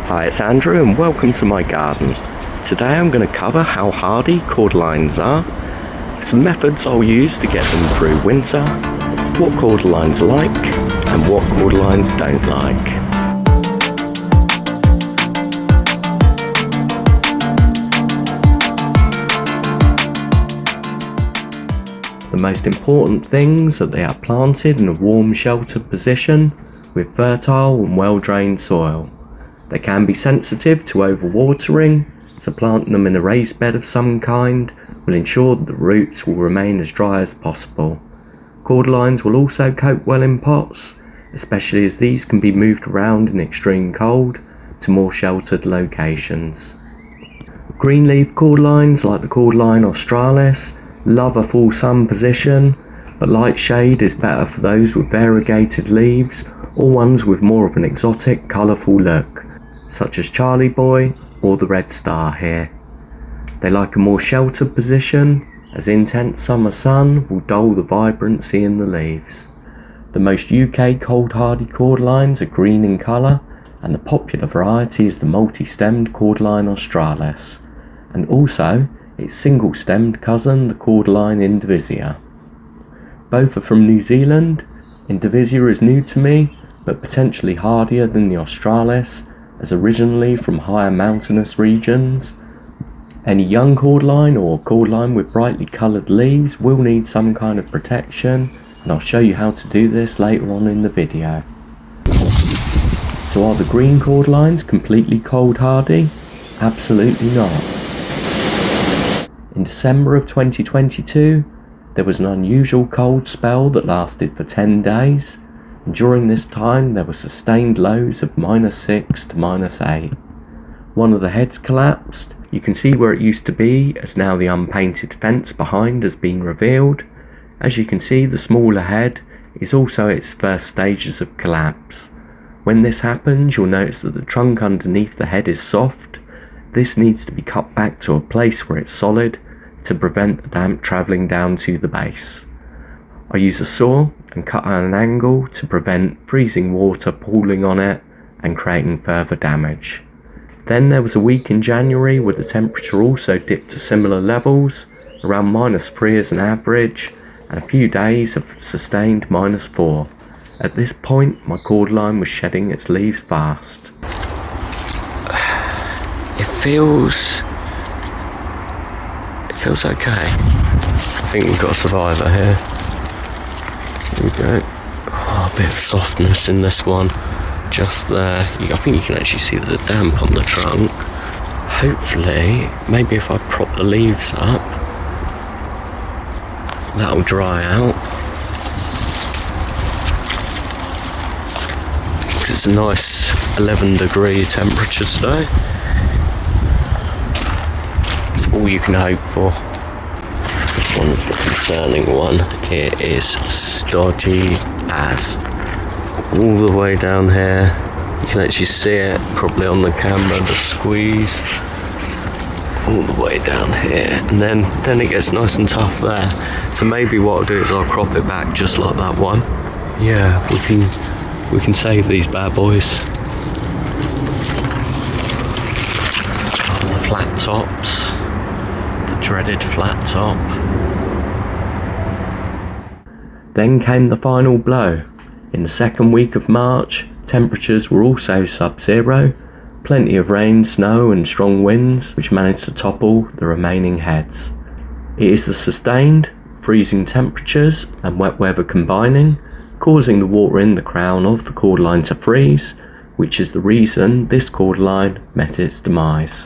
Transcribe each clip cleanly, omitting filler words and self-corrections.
Hi, it's Andrew and welcome to my garden. Today I'm going to cover how hardy Cordylines are, some methods I'll use to get them through winter, what Cordylines like and what Cordylines don't like. The most important things are they are planted in a warm sheltered position with fertile and well drained soil. They can be sensitive to overwatering, so planting them in a raised bed of some kind will ensure that the roots will remain as dry as possible. Cordylines will also cope well in pots, especially as these can be moved around in extreme cold to more sheltered locations. Greenleaf Cordylines like the Cordyline australis love a full sun position, but light shade is better for those with variegated leaves or ones with more of an exotic, colourful look, such as Charlie Boy or the Red Star here. They like a more sheltered position, as intense summer sun will dull the vibrancy in the leaves. The most UK cold hardy Cordylines are green in colour, and the popular variety is the multi-stemmed Cordyline australis, and also its single-stemmed cousin, the Cordyline indivisia. Both are from New Zealand. Indivisia is new to me, but potentially hardier than the australis, as originally from higher mountainous regions. Any young Cordyline or Cordyline with brightly coloured leaves will need some kind of protection, and I'll show you how to do this later on in the video. So are the green Cordylines completely cold hardy? Absolutely not. In December of 2022, there was an unusual cold spell that lasted for 10 days. And during this time there were sustained lows of -6 to -8. One of the heads collapsed. You can see where it used to be, as now the unpainted fence behind has been revealed. As you can see, the smaller head is also its first stages of collapse. When this happens, you'll notice that the trunk underneath the head is soft. This needs to be cut back to a place where it's solid to prevent the damp travelling down to the base. I use a saw and cut at an angle to prevent freezing water pooling on it and creating further damage. Then there was a week in January where the temperature also dipped to similar levels, around -3 as an average, and a few days of sustained -4. At this point my Cordyline was shedding its leaves fast. It feels okay. I think we've got a survivor here. There we go. Oh, a bit of softness in this one, just there. I think you can actually see the damp on the trunk. Hopefully, maybe if I prop the leaves up, that'll dry out. Because it's a nice 11-degree temperature today. That's all you can hope for. This one's the concerning one. It is stodgy as. All the way down here. You can actually see it probably on the camera, the squeeze. All the way down here. And then it gets nice and tough there. So maybe what I'll do is I'll crop it back just like that one. Yeah, we can save these bad boys. The flat tops. The dreaded flat top. Then came the final blow. In the second week of March, temperatures were also sub-zero, plenty of rain, snow and strong winds which managed to topple the remaining heads. It is the sustained, freezing temperatures and wet weather combining, causing the water in the crown of the Cordyline to freeze, which is the reason this Cordyline met its demise.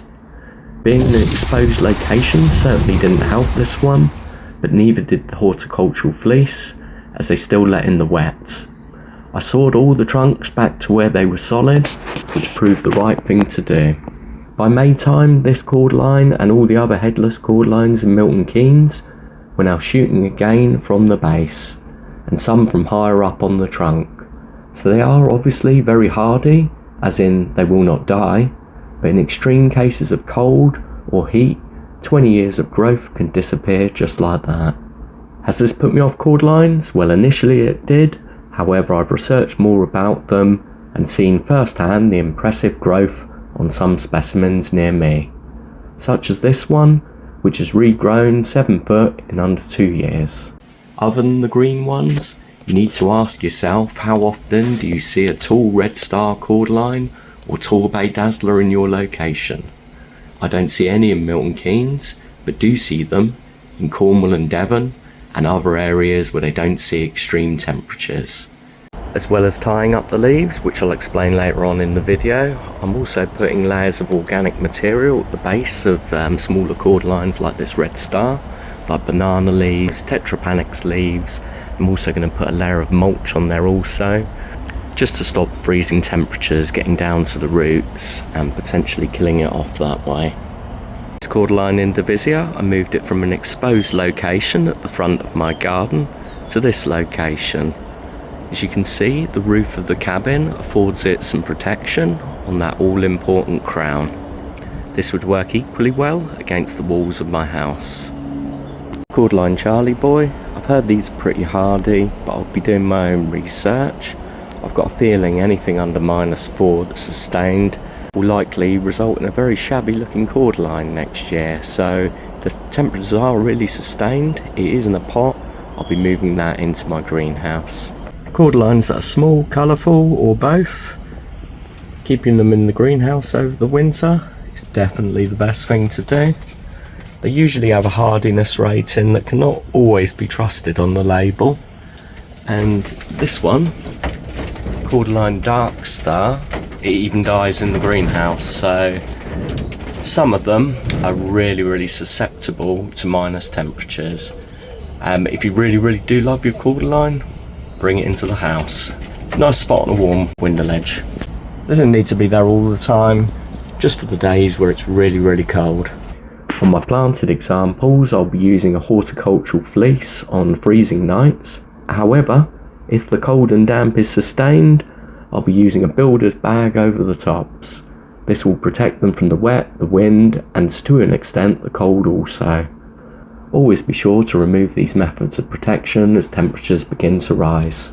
Being in an exposed location certainly didn't help this one, but neither did the horticultural fleece, as they still let in the wet. I sawed all the trunks back to where they were solid, which proved the right thing to do. By May time, this Cordyline and all the other headless Cordylines in Milton Keynes were now shooting again from the base, and some from higher up on the trunk. So they are obviously very hardy, as in they will not die, but in extreme cases of cold or heat, 20 years of growth can disappear just like that. Has this put me off Cordylines? Well, initially it did. However, I've researched more about them and seen firsthand the impressive growth on some specimens near me, such as this one, which has regrown 7 foot in under 2 years. Other than the green ones, you need to ask yourself, how often do you see a tall red star cordyline or Torbay dazzler in your location? I don't see any in Milton Keynes, but do see them in Cornwall and Devon and other areas where they don't see extreme temperatures. As well as tying up the leaves, which I'll explain later on in the video, I'm also putting layers of organic material at the base of smaller cordylines like this red star, like banana leaves, tetrapanax leaves. I'm also going to put a layer of mulch on there also, just to stop freezing temperatures getting down to the roots and potentially killing it off that way. This cordyline indivisia, I moved it from an exposed location at the front of my garden to this location. As you can see, the roof of the cabin affords it some protection on that all-important crown. This would work equally well against the walls of my house. Cordyline Charlie Boy, I've heard these are pretty hardy, but I'll be doing my own research. I've got a feeling anything under -4 that's sustained will likely result in a very shabby looking cordyline next year, so if the temperatures are really sustained, it is in a pot, I'll be moving that into my greenhouse. Cordylines that are small, colourful, or both, keeping them in the greenhouse over the winter is definitely the best thing to do. They usually have a hardiness rating that cannot always be trusted on the label, and this one, Cordyline Dark Star, it even dies in the greenhouse, so some of them are really susceptible to minus temperatures. If you really do love your cordyline, bring it into the house. Nice spot on a warm window ledge. They don't need to be there all the time, just for the days where it's really cold. On my planted examples, I'll be using a horticultural fleece on freezing nights. However, if the cold and damp is sustained, I'll be using a builder's bag over the tops. This will protect them from the wet, the wind, and to an extent the cold also. Always be sure to remove these methods of protection as temperatures begin to rise.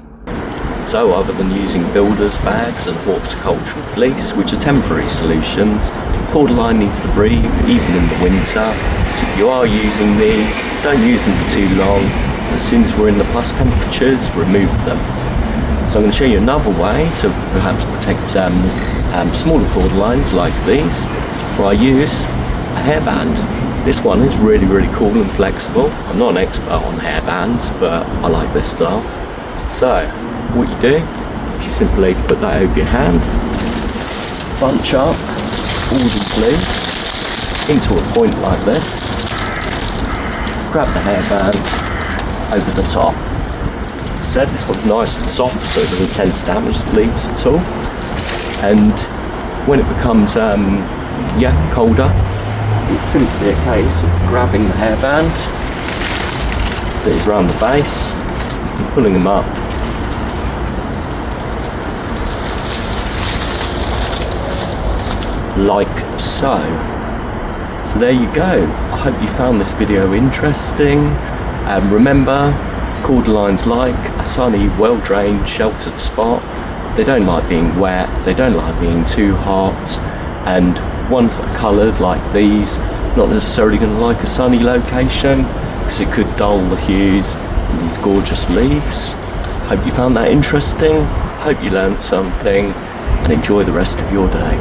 So other than using builder's bags and horticultural fleece, which are temporary solutions, cordyline needs to breathe even in the winter, so if you are using these, don't use them for too long. As soon as we're in the plus temperatures, remove them. So I'm going to show you another way to perhaps protect smaller cordylines like these, where I use a hairband. This one is really cool and flexible. I'm not an expert on hairbands, but I like this style. So what you do is you simply put that over your hand, bunch up all these leaves into a point like this, grab the hairband over the top. As I said, this one's nice and soft, so it doesn't tend to damage the leaves at all. And when it becomes colder, it's simply a case of grabbing the hairband that is around the base and pulling them up. Like so. So there you go. I hope you found this video interesting. Remember, cordylines like a sunny, well-drained, sheltered spot. They don't like being wet, they don't like being too hot, and ones that are coloured like these, not necessarily going to like a sunny location because it could dull the hues of these gorgeous leaves. Hope you found that interesting, hope you learned something, and enjoy the rest of your day.